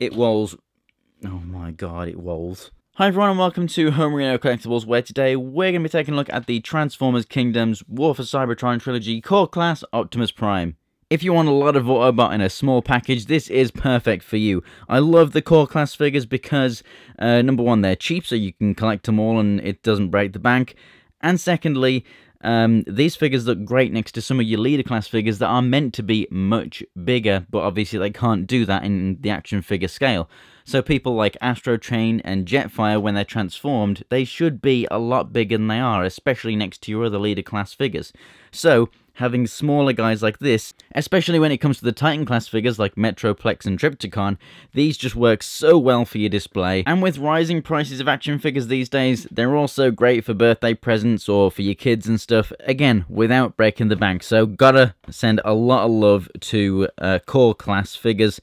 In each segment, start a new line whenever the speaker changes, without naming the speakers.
It rolls. Oh my god, it rolls. Hi everyone and welcome to Homerino Collectibles, where today we're going to be taking a look at the Transformers Kingdoms War for Cybertron Trilogy Core Class Optimus Prime. If you want a lot of Autobot in a small package, this is perfect for you. I love the Core Class figures because, number one, they're cheap, so you can collect them all and it doesn't break the bank. And secondly, these figures look great next to some of your leader class figures that are meant to be much bigger, but obviously they can't do that in the action figure scale. So people like Astro Train and Jetfire, when they're transformed, they should be a lot bigger than they are, especially next to your other leader class figures. So having smaller guys like this, especially when it comes to the Titan class figures like Metroplex and Trypticon, these just work so well for your display. And with rising prices of action figures these days, they're also great for birthday presents or for your kids and stuff, again, without breaking the bank. So gotta send a lot of love to core class figures.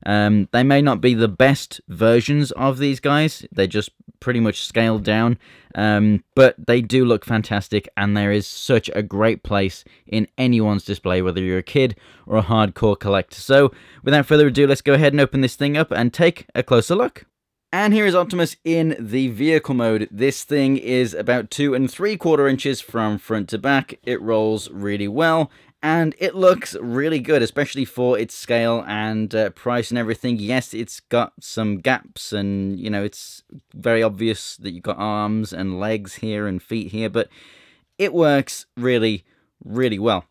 They may not be the best versions of these guys, they're just pretty much scaled down, but they do look fantastic, and there is such a great place in anyone's display, whether you're a kid or a hardcore collector. So without further ado, let's go ahead and open this thing up and take a closer look. And here is Optimus in the vehicle mode. This thing is about 2 3/4 inches from front to back. It rolls really well, and it looks really good, especially for its scale and price and everything. Yes, it's got some gaps, and, you know, it's very obvious that you've got arms and legs here and feet here, but it works really, really well.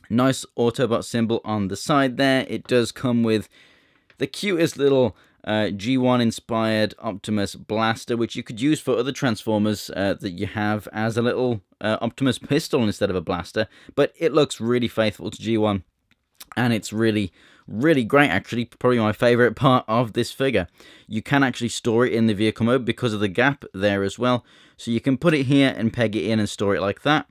Nice Autobot symbol on the side there. It does come with the cutest little G1 inspired Optimus blaster, which you could use for other Transformers that you have as a little Optimus pistol instead of a blaster, but it looks really faithful to G1, and it's really, really great. Actually, probably my favorite part of this figure. You can actually store it in the vehicle mode because of the gap there as well, so you can put it here and peg it in and store it like that,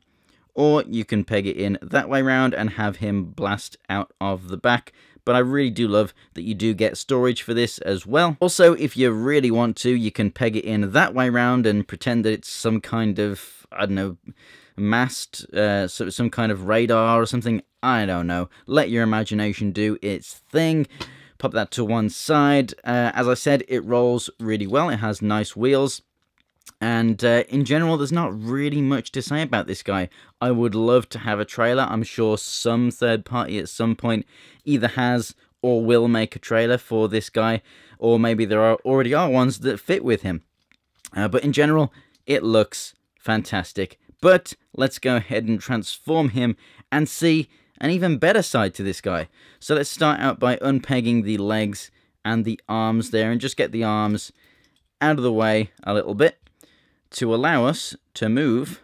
or you can peg it in that way round and have him blast out of the back. But I really do love that you do get storage for this as well. Also, if you really want to, you can peg it in that way round and pretend that it's some kind of, I don't know, mast, some kind of radar or something. I don't know. Let your imagination do its thing. Pop that to one side. As I said, it rolls really well. It has nice wheels. And in general, there's not really much to say about this guy. I would love to have a trailer. I'm sure some third party at some point either has or will make a trailer for this guy, or maybe there already are ones that fit with him. But in general, it looks fantastic. But let's go ahead and transform him and see an even better side to this guy. So let's start out by unpegging the legs and the arms there, and just get the arms out of the way a little bit to allow us to move.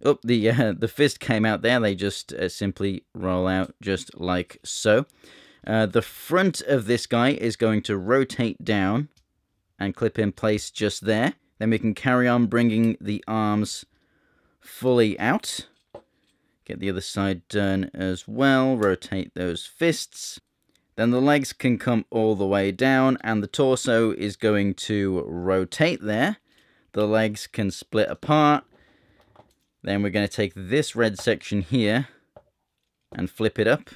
Oh, the fist came out there. They just simply roll out just like so. The front of this guy is going to rotate down and clip in place just there. Then we can carry on bringing the arms fully out. Get the other side done as well. Rotate those fists. Then the legs can come all the way down, and the torso is going to rotate there. The legs can split apart. Then we're going to take this red section here and flip it up,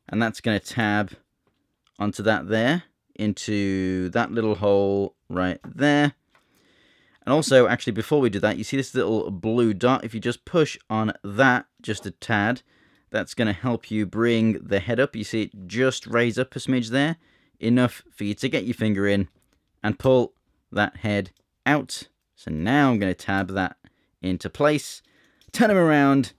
and that's going to tab onto that there, into that little hole right there. And also, actually, before we do that, you see this little blue dot? If you just push on that just a tad, that's going to help you bring the head up. You see it just raise up a smidge there, enough for you to get your finger in and pull that head out. So now I'm going to tab that into place, turn him around,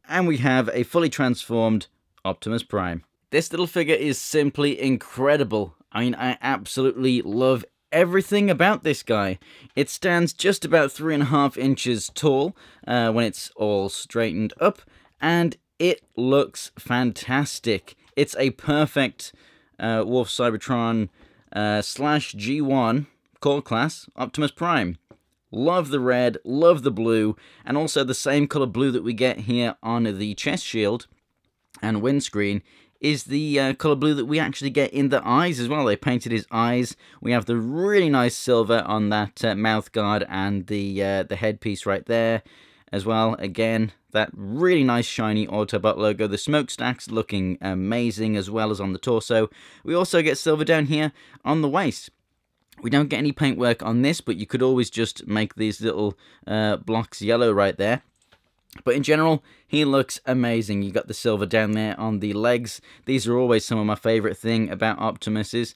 and we have a fully transformed Optimus Prime. This little figure is simply incredible. I mean, I absolutely love everything about this guy. It stands just about 3.5 inches tall when it's all straightened up, and it looks fantastic. It's a perfect War for Cybertron / G1 core class Optimus Prime. Love the red, love the blue, and also the same color blue that we get here on the chest shield and windscreen is the color blue that we actually get in the eyes as well. They painted his eyes. We have the really nice silver on that mouth guard and the headpiece right there as well. Again, that really nice shiny Autobot logo. The smokestacks looking amazing as well as on the torso. We also get silver down here on the waist. We don't get any paintwork on this, but you could always just make these little blocks yellow right there. But in general, he looks amazing. You got the silver down there on the legs. These are always some of my favorite thing about Optimus's.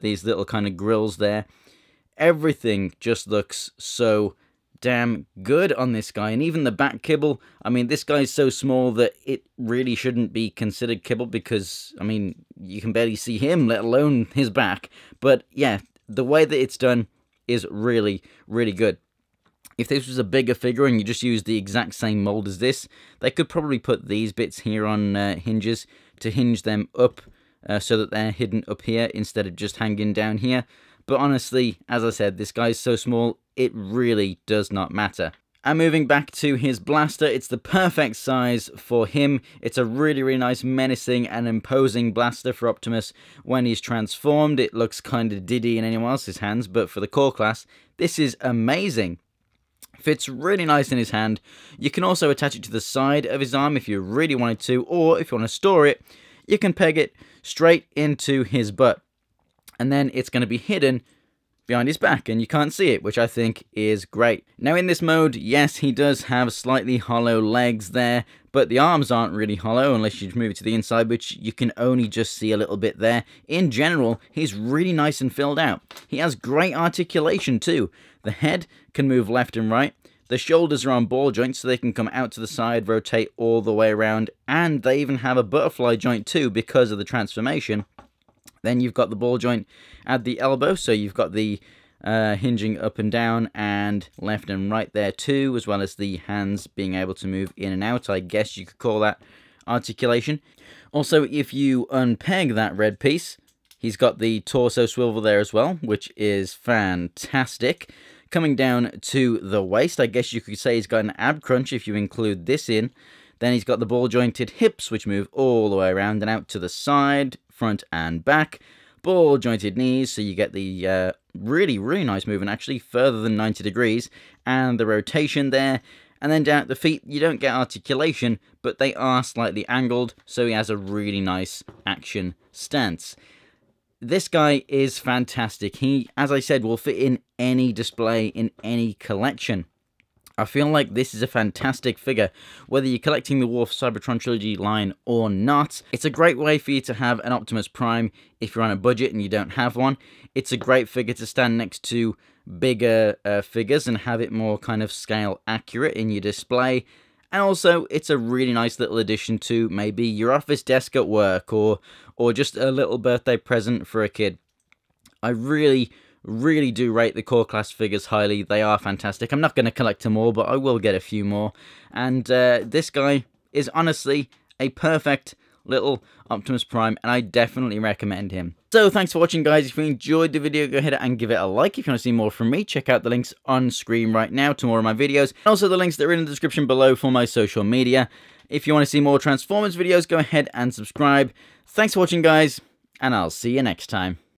These little kind of grills there. Everything just looks so damn good on this guy. And even the back kibble, I mean, this guy's so small that it really shouldn't be considered kibble because, I mean, you can barely see him, let alone his back. But yeah, the way that it's done is really, really good. If this was a bigger figure and you just used the exact same mold as this, they could probably put these bits here on hinges to hinge them up so that they're hidden up here instead of just hanging down here. But honestly, as I said, this guy's so small, it really does not matter. And moving back to his blaster, it's the perfect size for him. It's a really, really nice, menacing and imposing blaster for Optimus when he's transformed. It looks kind of diddy in anyone else's hands, but for the core class, this is amazing. Fits really nice in his hand. You can also attach it to the side of his arm if you really wanted to, or if you want to store it, you can peg it straight into his butt. And then it's going to be hidden behind his back and you can't see it, which I think is great. Now in this mode, yes, he does have slightly hollow legs there, but the arms aren't really hollow unless you move it to the inside, which you can only just see a little bit there. In general, he's really nice and filled out. He has great articulation too. The head can move left and right. The shoulders are on ball joints so they can come out to the side, rotate all the way around, and they even have a butterfly joint too because of the transformation. Then you've got the ball joint at the elbow, so you've got the hinging up and down and left and right there too, as well as the hands being able to move in and out. I guess you could call that articulation. Also, if you unpeg that red piece, he's got the torso swivel there as well, which is fantastic. Coming down to the waist, I guess you could say he's got an ab crunch if you include this in. Then he's got the ball jointed hips, which move all the way around and out to the side, front and back. Ball jointed knees, so you get the really, really nice movement, actually, further than 90 degrees. And the rotation there. And then down at the feet, you don't get articulation, but they are slightly angled, so he has a really nice action stance. This guy is fantastic. He, as I said, will fit in any display, in any collection. I feel like this is a fantastic figure, whether you're collecting the War for Cybertron Trilogy line or not. It's a great way for you to have an Optimus Prime if you're on a budget and you don't have one. It's a great figure to stand next to bigger figures and have it more kind of scale accurate in your display. And also, it's a really nice little addition to maybe your office desk at work or just a little birthday present for a kid. I really do rate the core class figures highly. They are fantastic. I'm not going to collect them all, but I will get a few more. And this guy is honestly a perfect little Optimus Prime, and I definitely recommend him. So thanks for watching, guys. If you enjoyed the video, go ahead and give it a like. If you want to see more from me, check out the links on screen right now to more of my videos. And also the links that are in the description below for my social media. If you want to see more Transformers videos, go ahead and subscribe. Thanks for watching, guys, and I'll see you next time.